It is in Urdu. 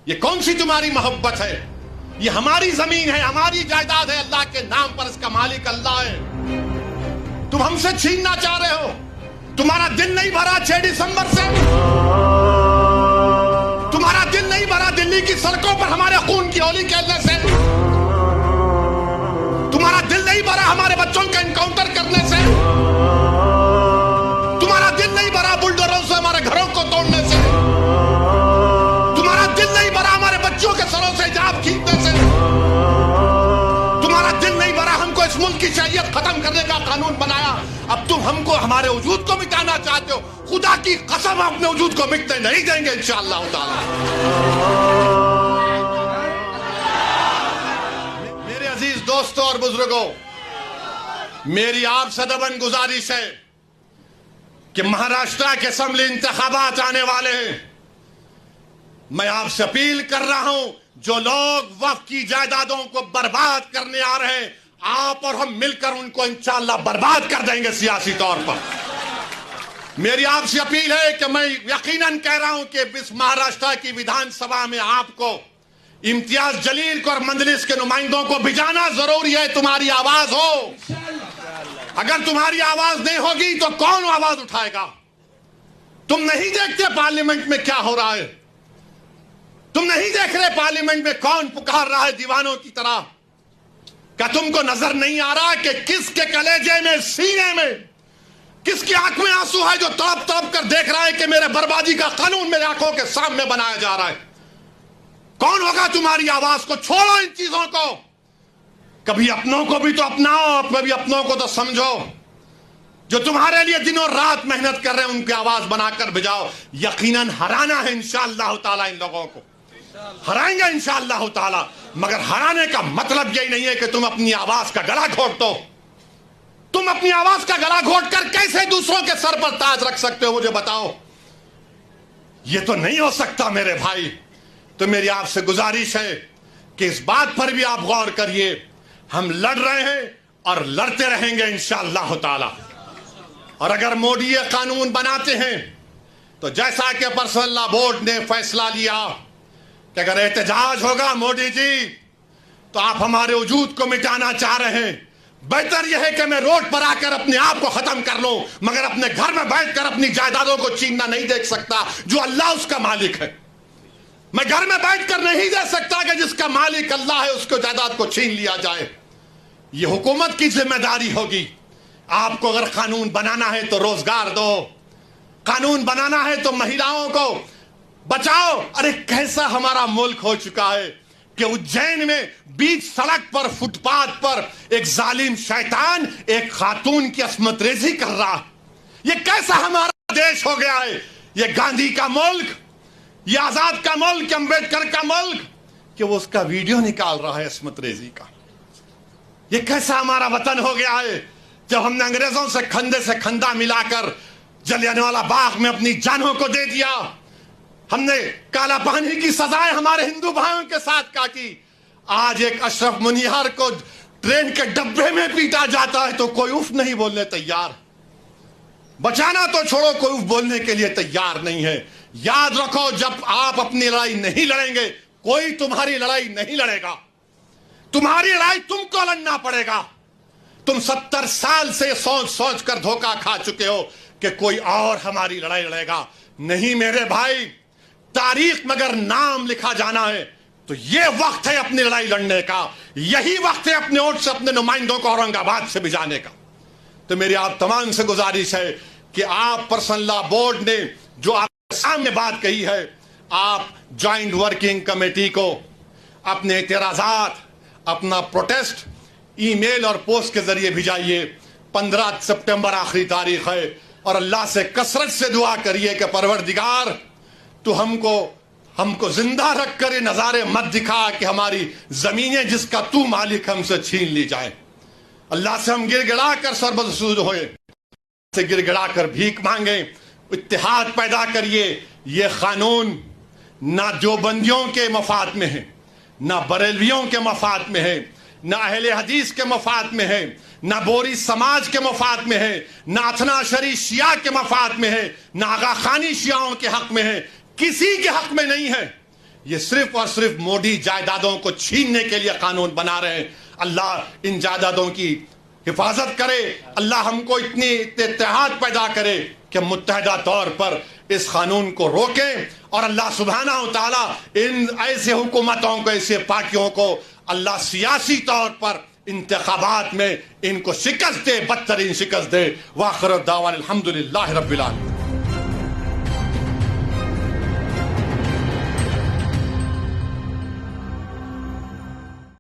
یہ کون سی تمہاری محبت ہے؟ یہ ہماری زمین ہے، ہماری جائیداد ہے، اللہ کے نام پر اس کا مالک اللہ ہے۔ تم ہم سے چھیننا چاہ رہے ہو؟ تمہارا دل نہیں بھرا 6 دسمبر سے؟ تمہارا دل نہیں بھرا دلی کی سڑکوں پر ہمارے خون کی ہولی کھیلنے سے؟ تمہارا دل نہیں بھرا ہمارے بچوں کا انکاؤنٹر کرنے سے؟ تمہارا دل نہیں بھرا بلڈوزروں سے ہمارے گھروں کو توڑنے سے؟ تمہارا دل نہیں بھرا ہمارے بچوں کے سروں سے حجاب کھینچنے سے؟ تمہارا دل نہیں بھرا ہم کو اس ملک کی شریعت ختم کرنے کا قانون بنایا، اب تم ہم کو ہمارے وجود کو مٹانا چاہتے ہو؟ خدا کی قسم اپنے وجود کو مٹنے نہیں دیں گے انشاءاللہ تعالی۔ میرے عزیز دوستوں اور بزرگوں، میری آپ سے دبن گزارش ہے کہ مہاراشٹر کے اسمبلی انتخابات آنے والے ہیں۔ میں آپ سے اپیل کر رہا ہوں، جو لوگ وقف کی جائیدادوں کو برباد کرنے آ رہے ہیں، آپ اور ہم مل کر ان کو انشاءاللہ برباد کر دیں گے سیاسی طور پر۔ میری آپ سے اپیل ہے کہ میں یقیناً کہہ رہا ہوں کہ اس مہاراشٹر کی ویدھان سبھا میں آپ کو، امتیاز جلیل کو اور مجلس کے نمائندوں کو بھیجانا ضروری ہے۔ تمہاری آواز ہو، اگر تمہاری آواز نہیں ہوگی تو کون آواز اٹھائے گا؟ تم نہیں دیکھتے پارلیمنٹ میں کیا ہو رہا ہے؟ تم نہیں دیکھ رہے پارلیمنٹ میں کون پکار رہا ہے دیوانوں کی طرح؟ کیا تم کو نظر نہیں آ رہا کہ کس کے کلیجے میں، سینے میں، کس کی آنکھ میں آنسو ہے جو تڑپ تڑپ کر دیکھ رہا ہے کہ میرے بربادی کا قانون میرے آنکھوں کے سامنے بنایا جا رہا ہے؟ کون ہوگا تمہاری آواز کو؟ چھوڑو ان چیزوں کو، کبھی اپنوں کو بھی تو اپناؤ، کبھی اپنوں کو تو سمجھو۔ جو تمہارے لیے دن اور رات محنت کر رہے ہیں ان کی آواز بنا کر بجاؤ۔ یقیناً ہرانا ہے انشاءاللہ تعالی، ان لوگوں کو ہرائیں گے انشاءاللہ تعالی، مگر ہرانے کا مطلب یہی نہیں ہے کہ تم اپنی آواز کا گلا گھونٹ دو۔ تم اپنی آواز کا گلا گھونٹ کر کیسے دوسروں کے سر پر تاج رکھ سکتے ہو؟ مجھے بتاؤ، یہ تو نہیں ہو سکتا میرے بھائی۔ تو میری آپ سے گزارش ہے کہ اس بات پر بھی آپ غور کریے، ہم لڑ رہے ہیں اور لڑتے رہیں گے انشاءاللہ تعالی۔ اور اگر مودی یہ قانون بناتے ہیں تو جیسا کہ پرسنل لا بورڈ نے فیصلہ لیا کہ اگر احتجاج ہوگا مودی جی تو آپ ہمارے وجود کو مٹانا چاہ رہے ہیں، بہتر یہ ہے کہ میں روڈ پر آ کر اپنے آپ کو ختم کر لوں، مگر اپنے گھر میں بیٹھ کر اپنی جائیدادوں کو چھیننا نہیں دیکھ سکتا۔ جو اللہ اس کا مالک ہے، میں گھر میں بیٹھ کر نہیں دے سکتا کہ جس کا مالک اللہ ہے اس کو جائیداد کو چھین لیا جائے۔ یہ حکومت کی ذمہ داری ہوگی۔ آپ کو اگر قانون بنانا ہے تو روزگار دو، قانون بنانا ہے تو مہیلاؤں کو بچاؤ۔ ارے کیسا ہمارا ملک ہو چکا ہے کہ اجین میں بیچ سڑک پر، فٹ پاتھ پر ایک ظالم شیطان ایک خاتون کی عصمت ریزی کر رہا ہے۔ یہ کیسا ہمارا دیش ہو گیا ہے؟ یہ گاندھی کا ملک، یہ آزاد کا ملک، امبیڈکر کا ملک، کہ وہ اس کا ویڈیو نکال رہا ہے عصمت ریزی کا۔ یہ کیسا ہمارا وطن ہو گیا ہے جب ہم نے انگریزوں سے کھندے سے کھندا ملا کر جلیانوالہ باغ میں اپنی جانوں کو دے دیا، ہم نے کالا پانی کی سزائیں ہمارے ہندو بھائیوں کے ساتھ کاٹی۔ آج ایک اشرف منیہار کو ٹرین کے ڈبے میں پیٹا جاتا ہے تو کوئی اف نہیں بولنے تیار، بچانا تو چھوڑو کوئی اف بولنے کے لیے تیار نہیں ہے۔ یاد رکھو، جب آپ اپنی لڑائی نہیں لڑیں گے کوئی تمہاری لڑائی نہیں لڑے گا، تمہاری لڑائی تم کو لڑنا پڑے گا۔ تم 70 سال سے سوچ سوچ کر دھوکہ کھا چکے ہو کہ کوئی اور ہماری لڑائی لڑے گا۔ نہیں میرے بھائی، تاریخ مگر نام لکھا جانا ہے تو یہ وقت ہے اپنی لڑائی لڑنے کا، یہی وقت ہے اپنے ووٹ سے اپنے نمائندوں کو اورنگ آباد سے بھجانے کا۔ تو میری آپ تمام سے گزارش ہے کہ آپ پرسنل لا بورڈ نے جو آپ کے سامنے بات کہی ہے، آپ جوائنٹ ورکنگ کمیٹی کو اپنے اعتراضات، اپنا پروٹیسٹ ای میل اور پوسٹ کے ذریعے بھیجائیے۔ 15 سپٹمبر آخری تاریخ ہے، اور اللہ سے کثرت سے دعا کریے کہ پروردگار تو ہم کو زندہ رکھ کر یہ نظارے مت دکھا کہ ہماری زمینیں جس کا تو مالک ہم سے چھین لی جائیں۔ اللہ سے ہم گر گڑا کر سربسود ہوئے، سے گر گڑا کر بھیک مانگیں، اتحاد پیدا کریے۔ یہ قانون نہ دیوبندیوں کے مفاد میں ہے، نہ بریلویوں کے مفاد میں ہے، نہ اہل حدیث کے مفاد میں ہے، نہ بوری سماج کے مفاد میں ہے، نہ اثنا شری شیعہ کے مفاد میں ہے، نہ آغا خانی شیعوں کے حق میں ہے، کسی کے حق میں نہیں ہے۔ یہ صرف اور صرف موڈی جائیدادوں کو چھیننے کے لیے قانون بنا رہے ہیں. اللہ ان جائیدادوں کی حفاظت کرے. اللہ ہم کو اتنی اتحاد پیدا کرے کہ متحدہ طور پر اس قانون کو روکیں, اور اللہ سبحانہ و تعالیٰ ان ایسے حکومتوں کو, ایسے پارٹیوں کو اللہ سیاسی طور پر انتخابات میں ان کو شکست دے, بدترین شکست دے. وآخر دعوانا الحمدللہ رب العالمین.